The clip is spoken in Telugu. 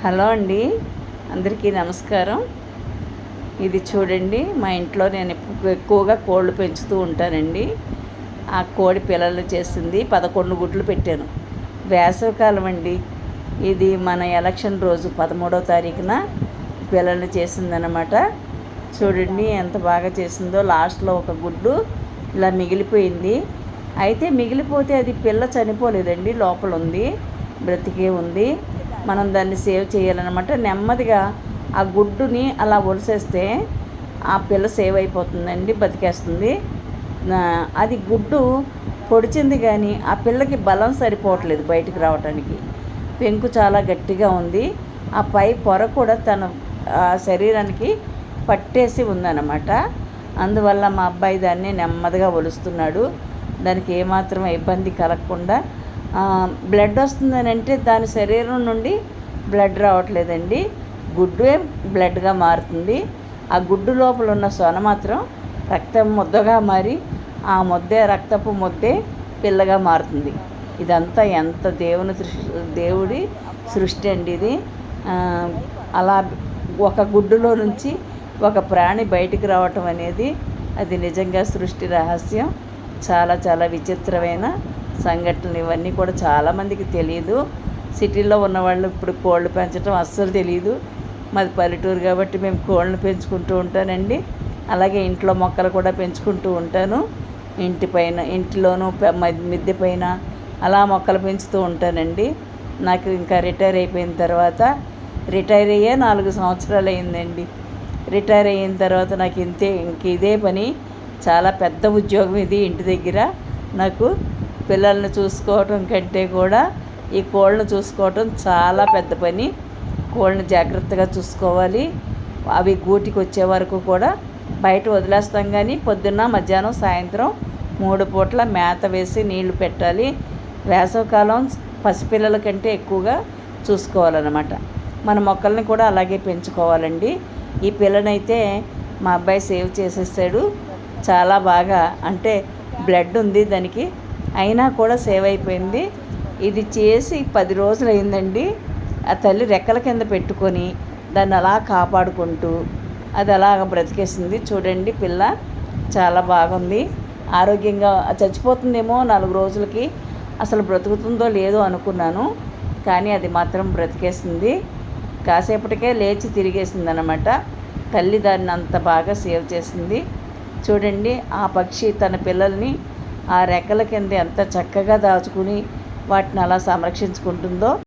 హలో అండి, అందరికీ నమస్కారం. ఇది చూడండి, మా ఇంట్లో నేను ఎక్కువగా కోళ్ళు పెంచుతూ ఉంటానండి. ఆ కోడి పిల్లలు చేసింది 11 గుడ్లు పెట్టాను. వేసవికాలం అండి. ఇది మన ఎలక్షన్ రోజు 13వ తారీఖున పిల్లలు చేసిందనమాట. చూడండి ఎంత బాగా చేసిందో. లాస్ట్లో ఒక గుడ్డు ఇలా మిగిలిపోయింది. అయితే మిగిలిపోతే అది పిల్ల చనిపోలేదండి, లోపల ఉంది, బ్రతికే ఉంది. మనం దాన్ని సేవ్ చేయాలన్నమాట. నెమ్మదిగా ఆ గుడ్డుని అలా ఒలిసేస్తే ఆ పిల్ల సేవ్ అయిపోతుందండి, బతికేస్తుంది. అది గుడ్డు పొడిచింది కానీ ఆ పిల్లకి బలం సరిపోవట్లేదు బయటికి రావడానికి. పెంకు చాలా గట్టిగా ఉంది. ఆ పై పొర కూడా తన శరీరానికి పట్టేసి ఉందన్నమాట. అందువల్ల మా అబ్బాయి దాన్ని నెమ్మదిగా ఒలుస్తున్నాడు. దానికి ఏమాత్రం ఇబ్బంది కలగకుండా. బ్లడ్ వస్తుందని అంటే దాని శరీరం నుండి బ్లడ్ రావట్లేదండి, గుడ్డే బ్లడ్గా మారుతుంది. ఆ గుడ్డు లోపల ఉన్న సొన మాత్రం రక్తం ముద్దగా మారి ఆ ముద్దే రక్తపు ముద్దే పిల్లగా మారుతుంది. ఇదంతా ఎంత దేవుడి సృష్టి అండి ఇది. అలా ఒక గుడ్డులో నుంచి ఒక ప్రాణి బయటికి రావటం అనేది అది నిజంగా సృష్టి రహస్యం. చాలా చాలా విచిత్రమైన సంఘటనలు ఇవన్నీ కూడా చాలామందికి తెలియదు. సిటీలో ఉన్నవాళ్ళు ఇప్పుడు కోళ్ళు పెంచడం అస్సలు తెలియదు. మాది పల్లెటూరు కాబట్టి మేము కోళ్ళను పెంచుకుంటూ ఉంటానండి. అలాగే ఇంట్లో మొక్కలు కూడా పెంచుకుంటూ ఉంటాను. ఇంటిలోనూ మిద్దె పైన అలా మొక్కలు పెంచుతూ ఉంటానండి. నాకు ఇంకా రిటైర్ అయిపోయిన తర్వాత, రిటైర్ అయ్యే 4 సంవత్సరాలు అయిందండి. రిటైర్ అయిన తర్వాత నాకు ఇదే పని. చాలా పెద్ద ఉద్యోగం ఇది. ఇంటి దగ్గర నాకు పిల్లల్ని చూసుకోవటం కంటే కూడా ఈ కోళ్ళను చూసుకోవటం చాలా పెద్ద పని. కోళ్ళని జాగ్రత్తగా చూసుకోవాలి. అవి గూటికి వచ్చే వరకు కూడా బయట వదిలేస్తాం, కానీ పొద్దున్న, మధ్యాహ్నం, సాయంత్రం 3 పూట్ల మేత వేసి నీళ్లు పెట్టాలి. వేసవికాలం పసిపిల్లల కంటే ఎక్కువగా చూసుకోవాలన్నమాట. మన మొక్కల్ని కూడా అలాగే పెంచుకోవాలండి. ఈ పిల్లనైతే మా అబ్బాయి సేవ్ చేసేసాడు. చాలా బాగా, అంటే బ్లడ్ ఉంది దానికి, అయినా కూడా సేవ్ అయిపోయింది. ఇది చేసి 10 రోజులు అయిందండి. ఆ తల్లి రెక్కల కింద పెట్టుకొని దాన్ని అలా కాపాడుకుంటూ అది అలాగ బ్రతికేసింది. చూడండి, పిల్ల చాలా బాగుంది, ఆరోగ్యంగా. చచ్చిపోతుందేమో 4 రోజులకి, అసలు బ్రతుకుతుందో లేదో అనుకున్నాను, కానీ అది మాత్రం బ్రతికేసింది. కాసేపటికే లేచి తిరిగేసింది అన్నమాట. తల్లి దాన్ని అంత బాగా సేవ్ చేసింది. చూడండి, ఆ పక్షి తన పిల్లల్ని ఆ రెక్కల కింద ఎంత చక్కగా దాచుకుని వాటిని అలా సంరక్షించుకుంటుందో.